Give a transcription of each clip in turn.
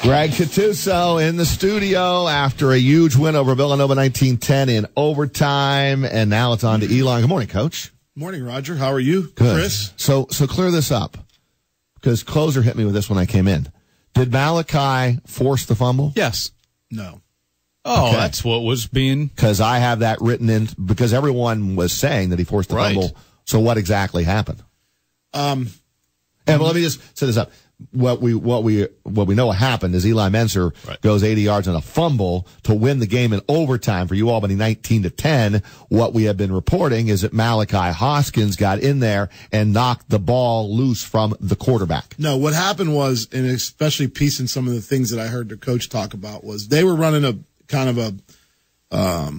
Greg Gattuso in the studio after a huge win over Villanova 19-10 in overtime, and now it's on to Elon. Good morning, Coach. Morning, Roger. How are you? Good. Chris? So clear this up, because Closer hit me with this when I came in. Did Malachi force the fumble? Yes. No. Oh, Okay. That's what was being... Because I have that written in, because everyone was saying that he forced the fumble. So what exactly happened? And let me just set this up. What we know happened is Eli Menser goes 80 yards on a fumble to win the game in overtime for UAlbany 19-10. What we have been reporting is that Malachi Hoskins got in there and knocked the ball loose from the quarterback. No, what happened was, and especially piecing some of the things that I heard the coach talk about, was they were running a kind of a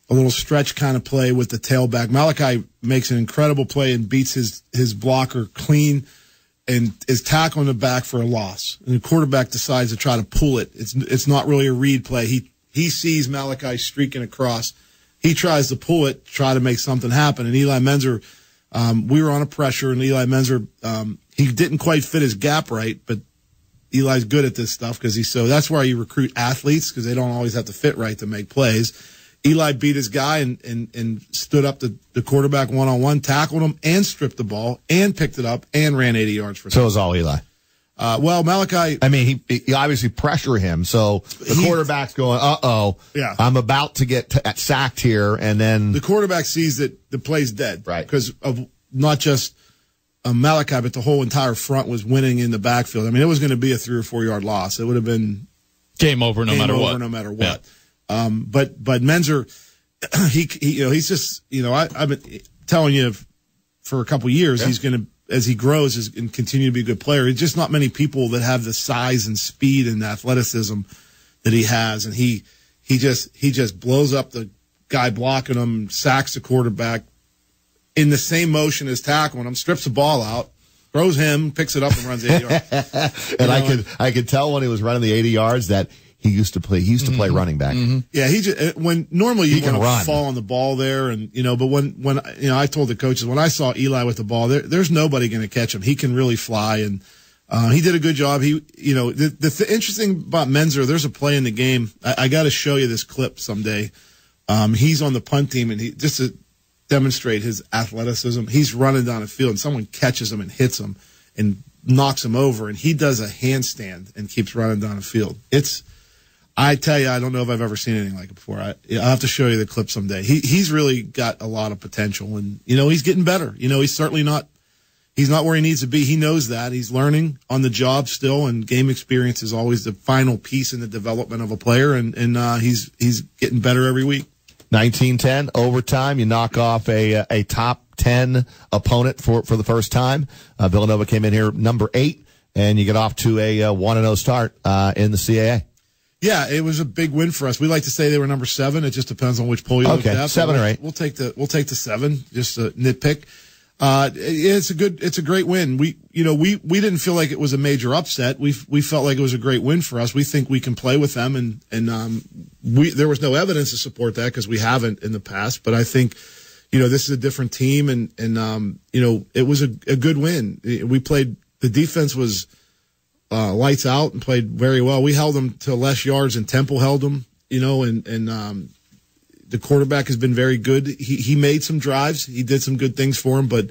little stretch kind of play with the tailback. Malachi makes an incredible play and beats his blocker clean and is tackling the back for a loss. And the quarterback decides to try to pull it. It's not really a read play. He sees Malachi streaking across. He tries to pull it, try to make something happen. And Eli Menser, we were on a pressure, and Eli Menser, he didn't quite fit his gap right, but Eli's good at this stuff so that's why you recruit athletes, because they don't always have to fit right to make plays. Eli beat his guy and stood up the quarterback one-on-one, tackled him, and stripped the ball, and picked it up, and ran 80 yards for So it was all Eli. Well, Malachi... I mean, he obviously pressure him, so the quarterback's going, yeah, I'm about to get sacked here, and then... The quarterback sees that the play's dead. Right. Because of not just Malachi, but the whole entire front was winning in the backfield. I mean, it was going to be a 3 or 4 yard loss. It would have been... Game over no matter what. No matter what. Yeah. But Menser, he's just, I've been telling you for a couple years, he's going to, as he grows, is going to continue to be a good player. It's just not many people that have the size and speed and athleticism that he has. And he just blows up the guy blocking him, sacks the quarterback in the same motion as tackling him, strips the ball out, throws him, picks it up and runs 80 yards. And I could tell when he was running the 80 yards that he used to play running back. Mm-hmm. Yeah, when normally you can want to fall on the ball there, and but when I told the coaches, when I saw Eli with the ball, there's nobody going to catch him. He can really fly, and he did a good job. The interesting about Menser, there's a play in the game. I got to show you this clip someday. He's on the punt team, and just to demonstrate his athleticism, he's running down the field, and someone catches him and hits him and knocks him over, and he does a handstand and keeps running down the field. I tell you, I don't know if I've ever seen anything like it before. I'll have to show you the clip someday. He's really got a lot of potential, and he's getting better. He's certainly not where he needs to be. He knows that. He's learning on the job still, and game experience is always the final piece in the development of a player, and he's getting better every week. 19-10 overtime. You knock off a top 10 opponent for the first time. Villanova came in here number 8, and you get off to a 1-0 start in the CAA. Yeah, it was a big win for us. We like to say they were number 7. It just depends on which poll you look at. 7 or 8. We'll take the 7, just a nitpick. It's a great win. We didn't feel like it was a major upset. We felt like it was a great win for us. We think we can play with them, and there was no evidence to support that because we haven't in the past. But I think, this is a different team, and it was a good win. The defense was lights out and played very well. We held them to less yards than Temple held them, and the quarterback has been very good. He made some drives. He did some good things for him, but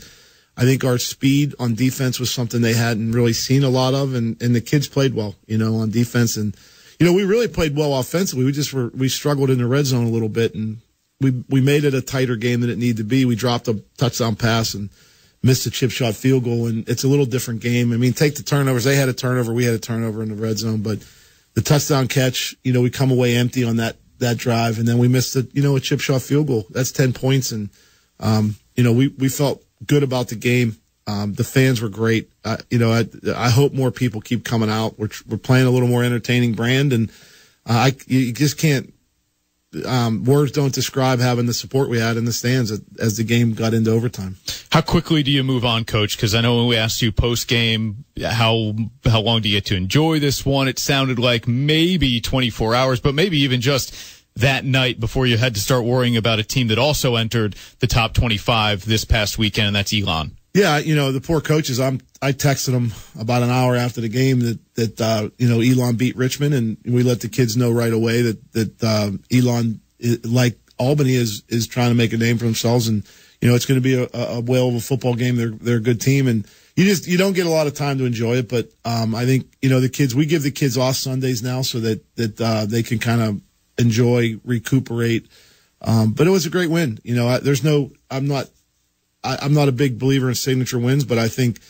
I think our speed on defense was something they hadn't really seen a lot of, and the kids played well, on defense. And, we really played well offensively. We struggled in the red zone a little bit, and we made it a tighter game than it needed to be. We dropped a touchdown pass and missed a chip shot field goal, and it's a little different game. I mean, take the turnovers. They had a turnover. We had a turnover in the red zone, but the touchdown catch, we come away empty on that drive, and then we missed a chip shot field goal. That's 10 points, and we felt good about the game. The fans were great. I hope more people keep coming out. We're playing a little more entertaining brand, and you just can't. Words don't describe having the support we had in the stands as the game got into overtime. How quickly do you move on, Coach? Because I know when we asked you post-game, how long do you get to enjoy this one? It sounded like maybe 24 hours, but maybe even just that night before you had to start worrying about a team that also entered the top 25 this past weekend, and that's Elon. Yeah, the poor coaches. I texted them about an hour after the game that Elon beat Richmond, and we let the kids know right away that Elon, like Albany, is trying to make a name for themselves, and it's going to be a whale of a football game. They're a good team, and you don't get a lot of time to enjoy it. But I think we give the kids off Sundays now so that they can kind of enjoy, recuperate. But it was a great win. I'm not a big believer in signature wins, but I think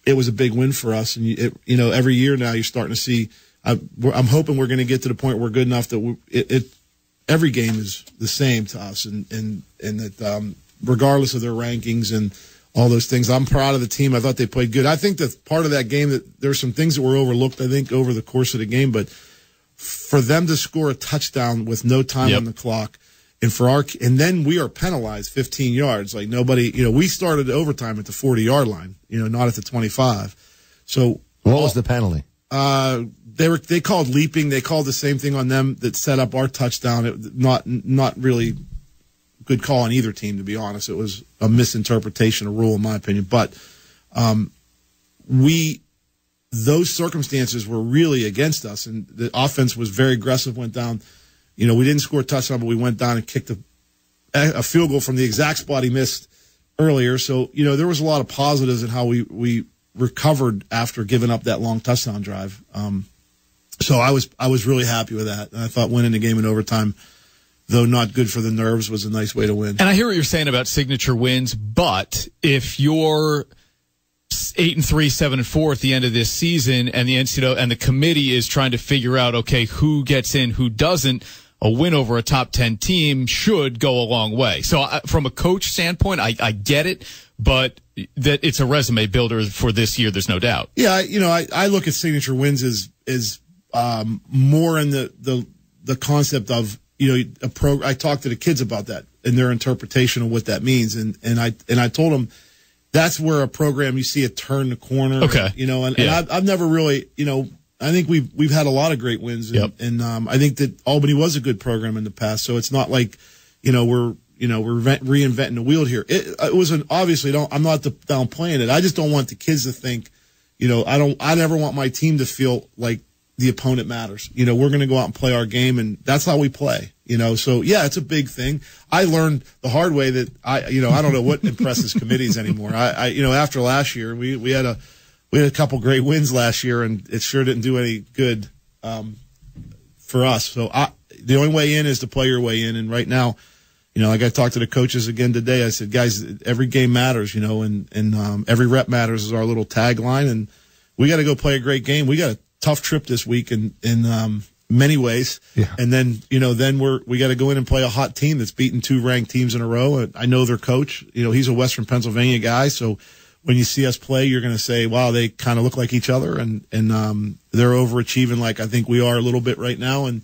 it was a big win for us. And every year now you're starting to see. I'm hoping we're going to get to the point where we're good enough that every game is the same to us, and that regardless of their rankings and all those things, I'm proud of the team. I thought they played good. I think that part of that game that there were some things that were overlooked. I think over the course of the game, but for them to score a touchdown with no time on the clock. And then we are penalized 15 yards. Like nobody, we started overtime at the 40-yard line, not at the 25. So what was the penalty? They called leaping. They called the same thing on them that set up our touchdown. Not really good call on either team, to be honest. It was a misinterpretation of rule, in my opinion. But those circumstances were really against us, and the offense was very aggressive. Went down. We didn't score a touchdown, but we went down and kicked a field goal from the exact spot he missed earlier. So, there was a lot of positives in how we recovered after giving up that long touchdown drive. So I was really happy with that. And I thought winning the game in overtime, though not good for the nerves, was a nice way to win. And I hear what you're saying about signature wins, but if you're 8-3, 7-4 at the end of this season, and the NCAA and the committee is trying to figure out, okay, who gets in, who doesn't, a win over a top 10 team should go a long way. So from a coach standpoint, I get it, but that it's a resume builder for this year. There's no doubt. Yeah. I look at signature wins as more in the concept of, I talked to the kids about that and their interpretation of what that means. And I told them that's where a program, you see it turn the corner. Okay. And I've never really, I think we've had a lot of great wins, and I think that Albany was a good program in the past. So it's not like, we're reinventing the wheel here. It was obviously I'm not downplaying it. I just don't want the kids to think, I never want my team to feel like the opponent matters. We're going to go out and play our game, and that's how we play. So yeah, it's a big thing. I learned the hard way that I don't know what impresses committees anymore. After last year, we had a couple great wins last year, and it sure didn't do any good for us. So the only way in is to play your way in. And right now, like I talked to the coaches again today, I said, guys, every game matters, and every rep matters is our little tagline. And we got to go play a great game. We got a tough trip this week in many ways. Yeah. And then, we got to go in and play a hot team that's beaten 2 ranked teams in a row. I know their coach, he's a Western Pennsylvania guy. So when you see us play, you're going to say, wow, they kind of look like each other, and they're overachieving like I think we are a little bit right now. And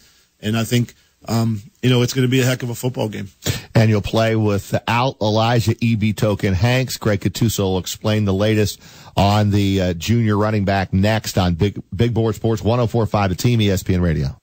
I think, it's going to be a heck of a football game. And you'll play without Elijah EB Token Hanks. Greg Gattuso will explain the latest on the junior running back next on Big Board Sports 104.5 at Team ESPN Radio.